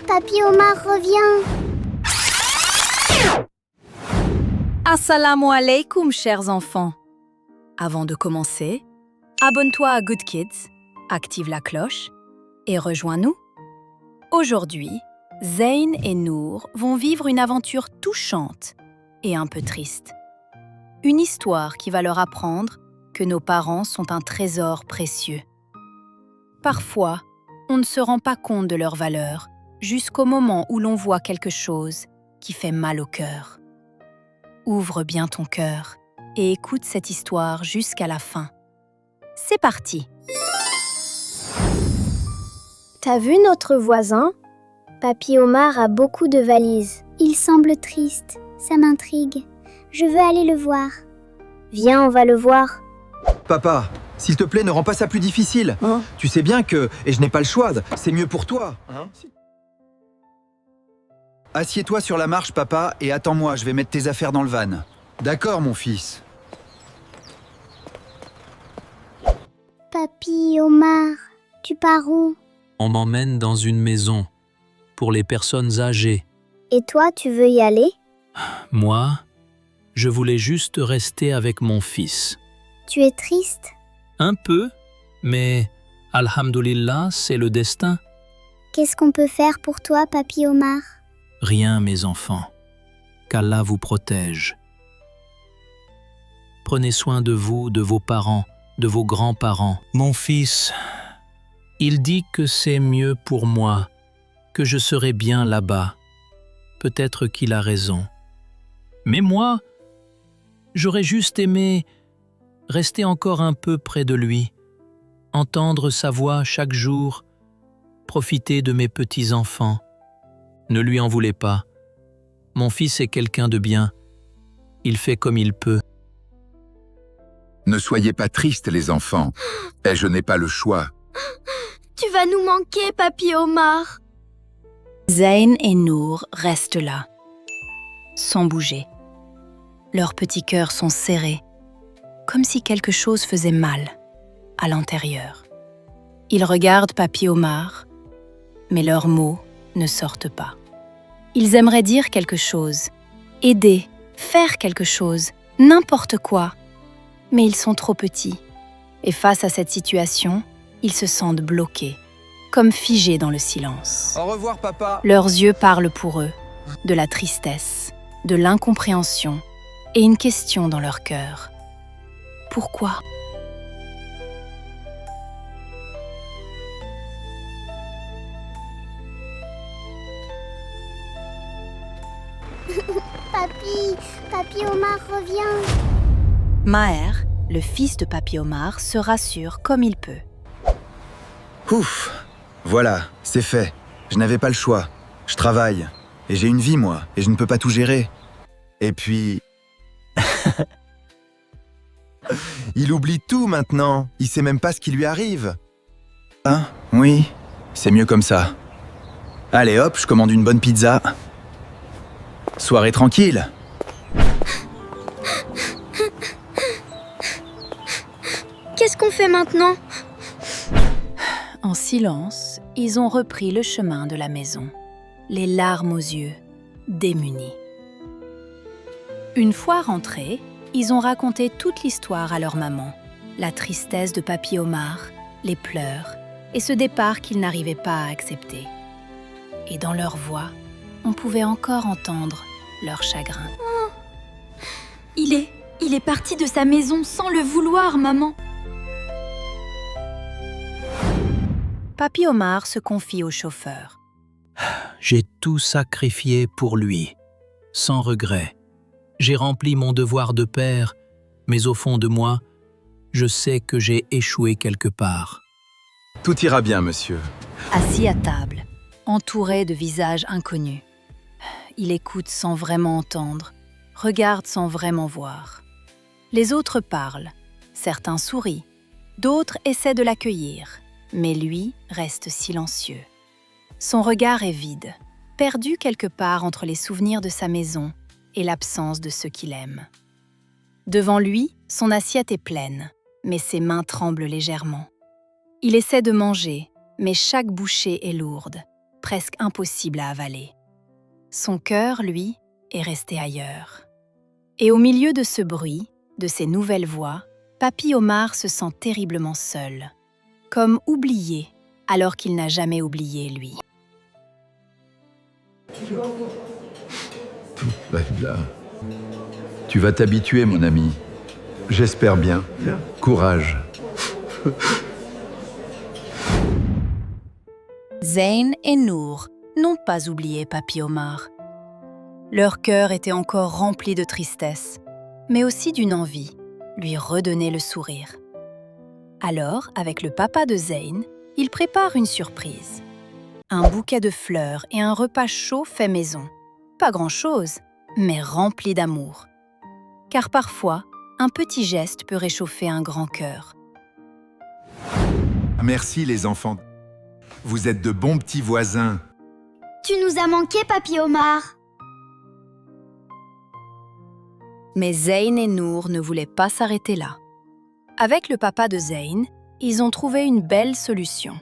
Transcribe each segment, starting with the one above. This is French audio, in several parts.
Papy Omar revient. Assalamu alaikum, chers enfants. Avant de commencer, abonne-toi à Good Kids, active la cloche et rejoins-nous. Aujourd'hui, Zayn et Nour vont vivre une aventure touchante et un peu triste. Une histoire qui va leur apprendre que nos parents sont un trésor précieux. Parfois, on ne se rend pas compte de leur valeur jusqu'au moment où l'on voit quelque chose qui fait mal au cœur. Ouvre bien ton cœur et écoute cette histoire jusqu'à la fin. C'est parti! T'as vu notre voisin? Papy Omar a beaucoup de valises. Il semble triste, ça m'intrigue. Je veux aller le voir. Viens, on va le voir. Papa, s'il te plaît, ne rends pas ça plus difficile. Tu sais bien que, et je n'ai pas le choix, c'est mieux pour toi. Assieds-toi sur la marche, papa, et attends-moi, je vais mettre tes affaires dans le van. D'accord, mon fils. Papy Omar, tu pars où? On m'emmène dans une maison pour les personnes âgées. Et toi, tu veux y aller? Moi, je voulais juste rester avec mon fils. Tu es triste? Un peu, mais alhamdoulilah, c'est le destin. Qu'est-ce qu'on peut faire pour toi, Papy Omar? Rien, mes enfants. Qu'Allah vous protège. Prenez soin de vous, de vos parents, de vos grands-parents. Mon fils, il dit que c'est mieux pour moi, que je serai bien là-bas. Peut-être qu'il a raison. Mais moi, j'aurais juste aimé rester encore un peu près de lui, entendre sa voix chaque jour, profiter de mes petits-enfants. Ne lui en voulez pas. Mon fils est quelqu'un de bien. Il fait comme il peut. Ne soyez pas tristes, les enfants. Et je n'ai pas le choix. Tu vas nous manquer, Papy Omar. Zayn et Nour restent là, sans bouger. Leurs petits cœurs sont serrés, comme si quelque chose faisait mal à l'intérieur. Ils regardent Papy Omar, mais leurs mots ne sortent pas. Ils aimeraient dire quelque chose, aider, faire quelque chose, n'importe quoi, mais ils sont trop petits. Et face à cette situation, ils se sentent bloqués, comme figés dans le silence. Au revoir, papa. Leurs yeux parlent pour eux, de la tristesse, de l'incompréhension et une question dans leur cœur. Pourquoi ? Papy Omar revient. Maher, le fils de Papy Omar, se rassure comme il peut. Ouf, voilà, c'est fait. Je n'avais pas le choix. Je travaille. Et j'ai une vie, moi, et je ne peux pas tout gérer. Et puis... Il oublie tout maintenant. Il sait même pas ce qui lui arrive. Hein? Oui, c'est mieux comme ça. Allez hop, je commande une bonne pizza. Soirée tranquille. Qu'est-ce qu'on fait maintenant? En silence, ils ont repris le chemin de la maison, les larmes aux yeux, démunis. Une fois rentrés, ils ont raconté toute l'histoire à leur maman, la tristesse de Papy Omar, les pleurs et ce départ qu'ils n'arrivaient pas à accepter. Et dans leur voix, on pouvait encore entendre leur chagrin. Oh, il est parti de sa maison sans le vouloir, maman. Papy Omar se confie au chauffeur. J'ai tout sacrifié pour lui, sans regret. J'ai rempli mon devoir de père, mais au fond de moi, je sais que j'ai échoué quelque part. Tout ira bien, monsieur. Assis à table, entouré de visages inconnus. Il écoute sans vraiment entendre, regarde sans vraiment voir. Les autres parlent, certains sourient, d'autres essaient de l'accueillir, mais lui reste silencieux. Son regard est vide, perdu quelque part entre les souvenirs de sa maison et l'absence de ceux qu'il aime. Devant lui, son assiette est pleine, mais ses mains tremblent légèrement. Il essaie de manger, mais chaque bouchée est lourde. presque impossible à avaler. Son cœur, lui, est resté ailleurs. Et au milieu de ce bruit, de ces nouvelles voix, Papy Omar se sent terriblement seul, comme oublié, alors qu'il n'a jamais oublié lui. Tu vas t'habituer, mon ami. J'espère bien. Courage. Zeyn et Nour n'ont pas oublié Papy Omar. Leur cœur était encore rempli de tristesse, mais aussi d'une envie, lui redonner le sourire. Alors, avec le papa de Zeyn, ils préparent une surprise. Un bouquet de fleurs et un repas chaud fait maison. Pas grand-chose, mais rempli d'amour. Car parfois, un petit geste peut réchauffer un grand cœur. Merci, les enfants. Vous êtes de bons petits voisins. Tu nous as manqué, Papy Omar. Mais Zeyn et Nour ne voulaient pas s'arrêter là. Avec le papa de Zeyn, ils ont trouvé une belle solution.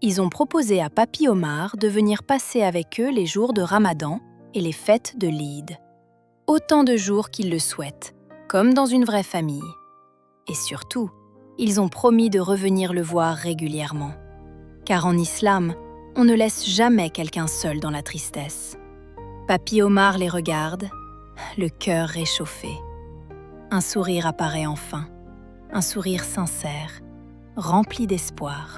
Ils ont proposé à Papy Omar de venir passer avec eux les jours de Ramadan et les fêtes de l'Eid. Autant de jours qu'ils le souhaitent, comme dans une vraie famille. Et surtout, ils ont promis de revenir le voir régulièrement. Car en islam, on ne laisse jamais quelqu'un seul dans la tristesse. Papy Omar les regarde, le cœur réchauffé. Un sourire apparaît enfin, un sourire sincère, rempli d'espoir.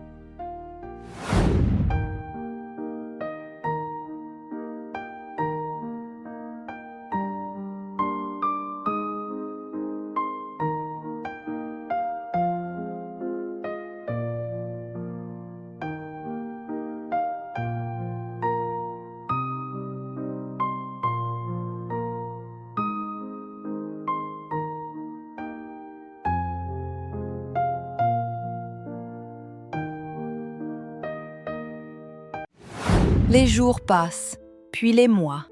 Les jours passent, puis les mois.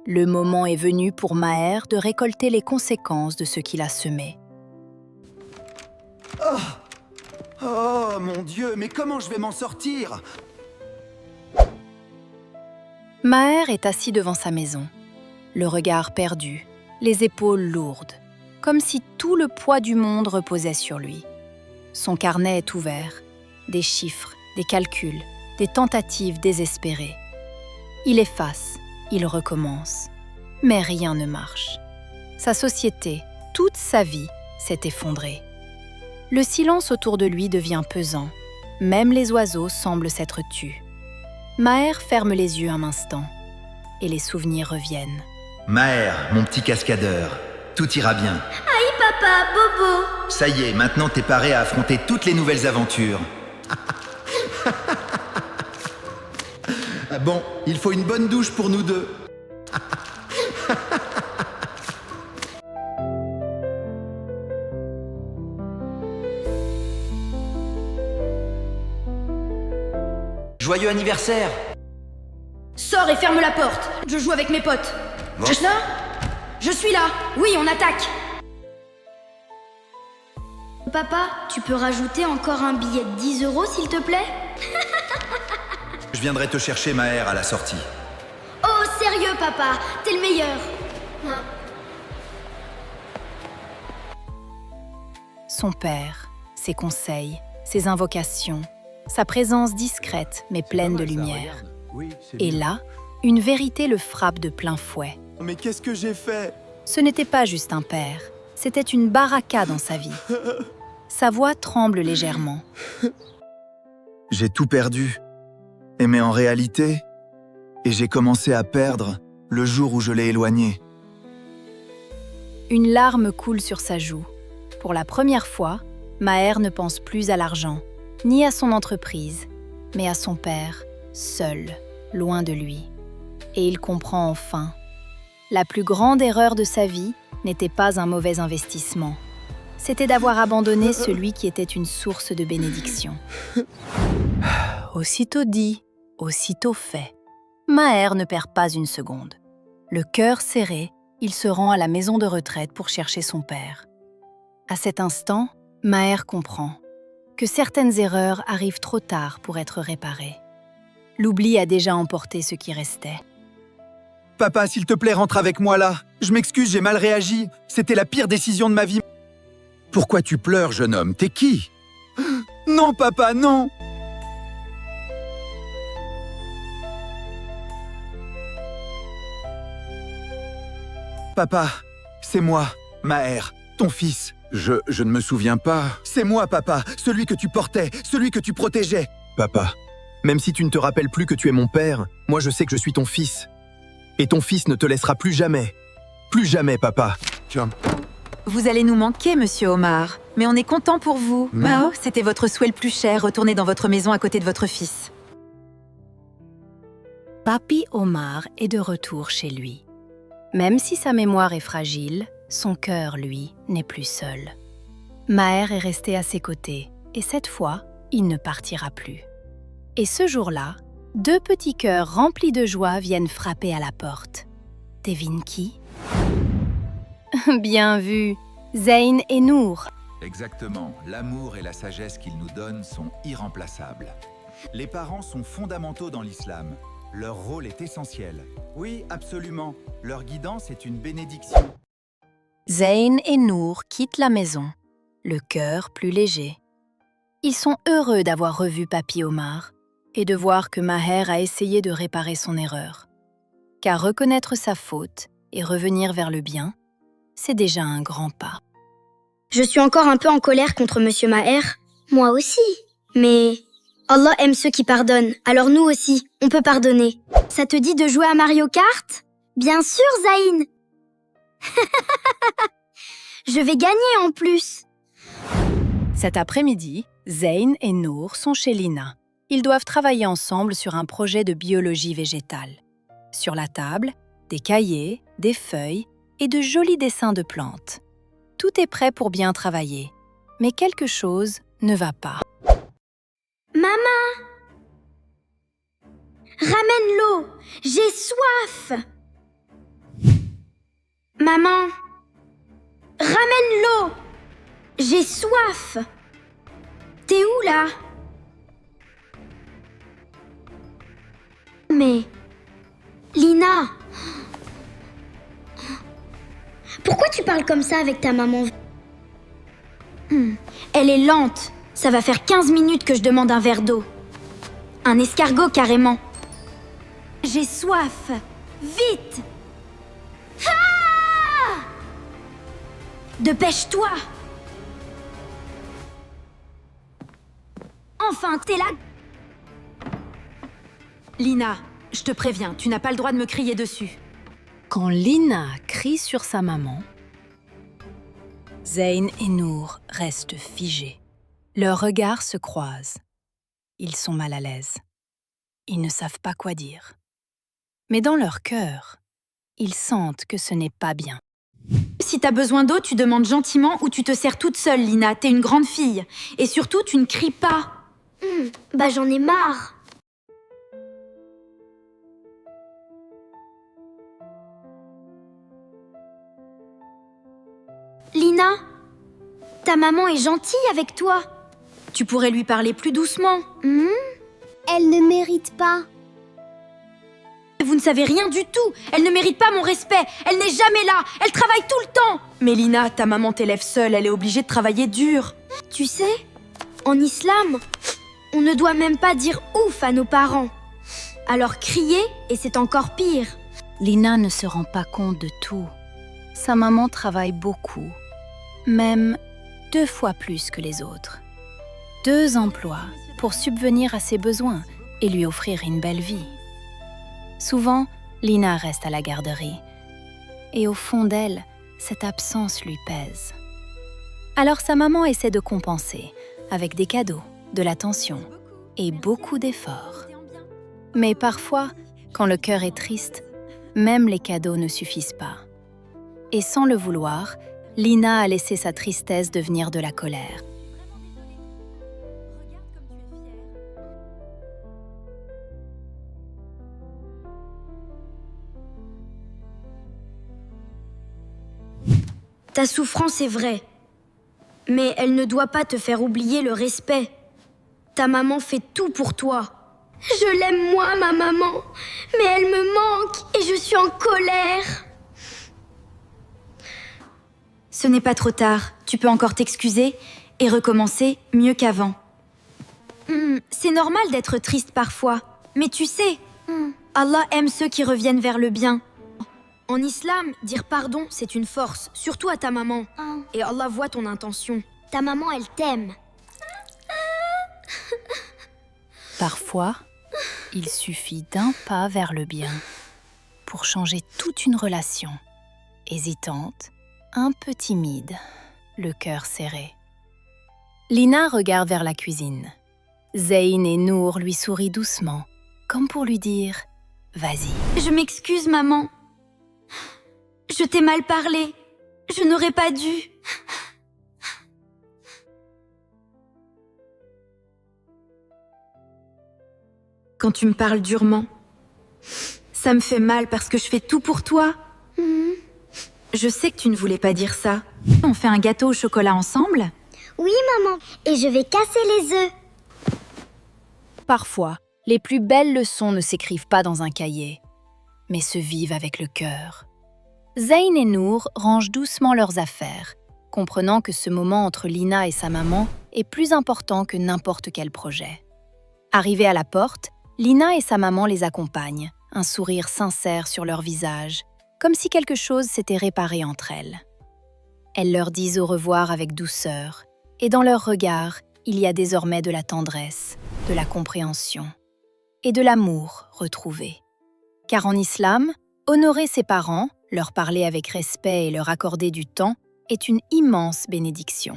Le moment est venu pour Maher de récolter les conséquences de ce qu'il a semé. Oh mon Dieu, mais comment je vais m'en sortir? Maher est assis devant sa maison, le regard perdu, les épaules lourdes, comme si tout le poids du monde reposait sur lui. Son carnet est ouvert, des chiffres, des calculs, des tentatives désespérées. Il efface, il recommence, mais rien ne marche. Sa société, toute sa vie, s'est effondrée. Le silence autour de lui devient pesant, même les oiseaux semblent s'être tus. Maher ferme les yeux un instant, et les souvenirs reviennent. Maher, mon petit cascadeur, tout ira bien. Aïe, papa, Bobo. Ça y est, maintenant t'es paré à affronter toutes les nouvelles aventures. Bon, il faut une bonne douche pour nous deux. Joyeux anniversaire! Sors et ferme la porte. Je joue avec mes potes. Bon. Là? Je suis là. Oui, on attaque. Papa, tu peux rajouter encore un billet de 10 €, s'il te plaît? Je viendrai te chercher, Maher, à la sortie. Oh, sérieux, papa, t'es le meilleur. Son père, ses conseils, ses invocations, sa présence discrète mais pleine de lumière. Et là, une vérité le frappe de plein fouet. Mais qu'est-ce que j'ai fait? Ce n'était pas juste un père, c'était une baraka dans sa vie. Sa voix tremble légèrement. J'ai tout perdu. Mais en réalité, et j'ai commencé à perdre le jour où je l'ai éloigné. Une larme coule sur sa joue. Pour la première fois, Maher ne pense plus à l'argent, ni à son entreprise, mais à son père, seul, loin de lui. Et il comprend enfin. La plus grande erreur de sa vie n'était pas un mauvais investissement. C'était d'avoir abandonné celui qui était une source de bénédiction. Aussitôt dit, aussitôt fait. Maher ne perd pas une seconde. Le cœur serré, il se rend à la maison de retraite pour chercher son père. À cet instant, Maher comprend que certaines erreurs arrivent trop tard pour être réparées. L'oubli a déjà emporté ce qui restait. Papa, s'il te plaît, rentre avec moi là. Je m'excuse, j'ai mal réagi. C'était la pire décision de ma vie. Pourquoi tu pleures, jeune homme? T'es qui? Non, papa, non! Papa, c'est moi, Maher, ton fils. Je ne me souviens pas. C'est moi, papa, celui que tu portais, celui que tu protégeais. Papa, même si tu ne te rappelles plus que tu es mon père, moi je sais que je suis ton fils. Et ton fils ne te laissera plus jamais. Plus jamais, papa. Tiens. Vous allez nous manquer, monsieur Omar. Mais on est content pour vous. Mao, c'était votre souhait le plus cher, retourner dans votre maison à côté de votre fils. Papi Omar est de retour chez lui. Même si sa mémoire est fragile, son cœur, lui, n'est plus seul. Maher est resté à ses côtés, et cette fois, il ne partira plus. Et ce jour-là, 2 petits cœurs remplis de joie viennent frapper à la porte. Devine qui? Bien vu, Zayn et Nour. Exactement, l'amour et la sagesse qu'ils nous donnent sont irremplaçables. Les parents sont fondamentaux dans l'islam. Leur rôle est essentiel. Oui, absolument. Leur guidance est une bénédiction. Zayn et Nour quittent la maison, le cœur plus léger. Ils sont heureux d'avoir revu Papi Omar et de voir que Maher a essayé de réparer son erreur. Car reconnaître sa faute et revenir vers le bien, c'est déjà un grand pas. Je suis encore un peu en colère contre Monsieur Maher. Moi aussi. Mais Allah aime ceux qui pardonnent, alors nous aussi, on peut pardonner. Ça te dit de jouer à Mario Kart? Bien sûr, Zayn. Je vais gagner en plus. Cet après-midi, Zayn et Nour sont chez Lina. Ils doivent travailler ensemble sur un projet de biologie végétale. Sur la table, des cahiers, des feuilles et de jolis dessins de plantes. Tout est prêt pour bien travailler, mais quelque chose ne va pas. Maman! Ramène l'eau! J'ai soif! Maman! Ramène l'eau! J'ai soif! T'es où là? Mais... Lina! Pourquoi tu parles comme ça avec ta maman? Elle est lente. Ça va faire 15 minutes que je demande un verre d'eau. Un escargot carrément. J'ai soif. Vite! Ah! Dépêche-toi! Enfin, t'es là! Lina, je te préviens, tu n'as pas le droit de me crier dessus. Quand Lina crie sur sa maman, Zayn et Nour restent figés. Leurs regards se croisent. Ils sont mal à l'aise. Ils ne savent pas quoi dire. Mais dans leur cœur, ils sentent que ce n'est pas bien. Si t'as besoin d'eau, tu demandes gentiment ou tu te sers toute seule, Lina. T'es une grande fille. Et surtout, tu ne cries pas. Bah j'en ai marre. Lina, ta maman est gentille avec toi. Tu pourrais lui parler plus doucement. Elle ne mérite pas. Vous ne savez rien du tout. Elle ne mérite pas mon respect. Elle n'est jamais là. Elle travaille tout le temps. Mais Lina, ta maman t'élève seule. Elle est obligée de travailler dur. Tu sais, en islam, on ne doit même pas dire ouf à nos parents. Alors crier, et c'est encore pire. Lina ne se rend pas compte de tout. Sa maman travaille beaucoup, même 2 fois plus que les autres. 2 emplois pour subvenir à ses besoins et lui offrir une belle vie. Souvent, Lina reste à la garderie. Et au fond d'elle, cette absence lui pèse. Alors sa maman essaie de compenser avec des cadeaux, de l'attention et beaucoup d'efforts. Mais parfois, quand le cœur est triste, même les cadeaux ne suffisent pas. Et sans le vouloir, Lina a laissé sa tristesse devenir de la colère. Ta souffrance est vraie, mais elle ne doit pas te faire oublier le respect. Ta maman fait tout pour toi. Je l'aime moi, ma maman, mais elle me manque et je suis en colère. Ce n'est pas trop tard. Tu peux encore t'excuser et recommencer mieux qu'avant. C'est normal d'être triste parfois. Mais tu sais, Allah aime ceux qui reviennent vers le bien. En islam, dire pardon, c'est une force, surtout à ta maman. Et Allah voit ton intention. Ta maman, elle t'aime. Parfois, il suffit d'un pas vers le bien pour changer toute une relation. Hésitante, un peu timide, le cœur serré. Lina regarde vers la cuisine. Zayn et Nour lui sourient doucement, comme pour lui dire « Vas-y ». Je m'excuse, maman. Je t'ai mal parlé. Je n'aurais pas dû. Quand tu me parles durement, ça me fait mal parce que je fais tout pour toi. Je sais que tu ne voulais pas dire ça. On fait un gâteau au chocolat ensemble? Oui, maman, et je vais casser les œufs. Parfois, les plus belles leçons ne s'écrivent pas dans un cahier, mais se vivent avec le cœur. Zayn et Nour rangent doucement leurs affaires, comprenant que ce moment entre Lina et sa maman est plus important que n'importe quel projet. Arrivés à la porte, Lina et sa maman les accompagnent, un sourire sincère sur leur visage, comme si quelque chose s'était réparé entre elles. Elles leur disent au revoir avec douceur, et dans leur regard, il y a désormais de la tendresse, de la compréhension et de l'amour retrouvé. Car en islam, honorer ses parents, leur parler avec respect et leur accorder du temps est une immense bénédiction.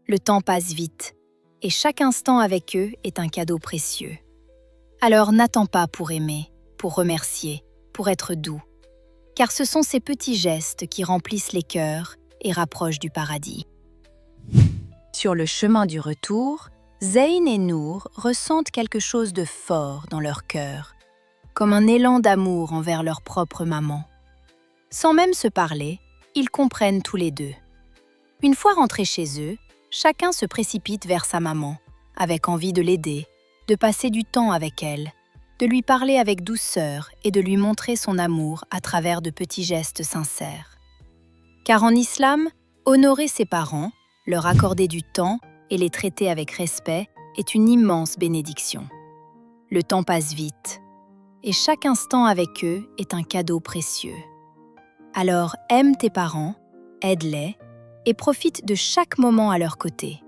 Le temps passe vite, et chaque instant avec eux est un cadeau précieux. Alors n'attends pas pour aimer, pour remercier, pour être doux, car ce sont ces petits gestes qui remplissent les cœurs et rapprochent du paradis. Sur le chemin du retour, Zayn et Nour ressentent quelque chose de fort dans leur cœur, comme un élan d'amour envers leur propre maman. Sans même se parler, ils comprennent tous les deux. Une fois rentrés chez eux, chacun se précipite vers sa maman, avec envie de l'aider, de passer du temps avec elle, de lui parler avec douceur et de lui montrer son amour à travers de petits gestes sincères. Car en islam, honorer ses parents, leur accorder du temps et les traiter avec respect est une immense bénédiction. Le temps passe vite, et chaque instant avec eux est un cadeau précieux. Alors aime tes parents, aide-les et profite de chaque moment à leur côté.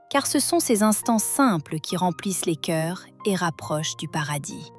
Car ce sont ces instants simples qui remplissent les cœurs et rapprochent du paradis.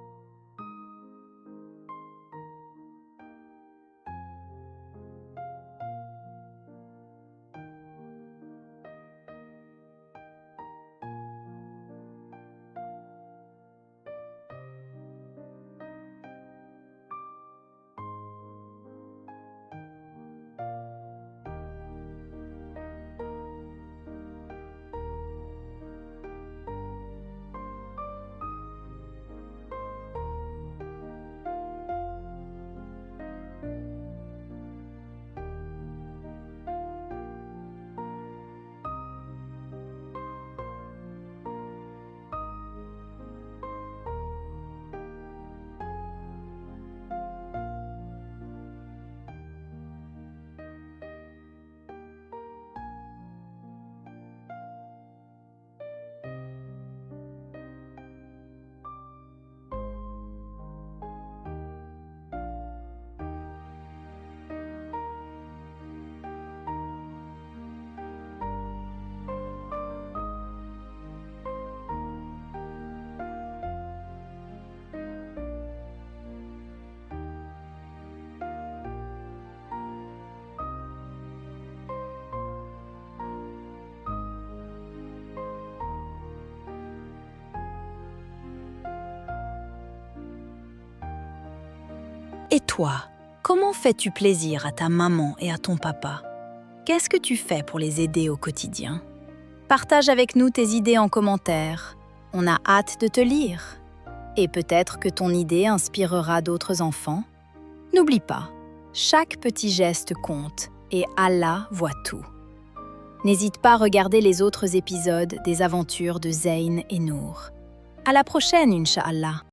Et toi, comment fais-tu plaisir à ta maman et à ton papa? Qu'est-ce que tu fais pour les aider au quotidien? Partage avec nous tes idées en commentaire. On a hâte de te lire. Et peut-être que ton idée inspirera d'autres enfants. N'oublie pas, chaque petit geste compte et Allah voit tout. N'hésite pas à regarder les autres épisodes des aventures de Zayn et Nour. À la prochaine, Inch'Allah.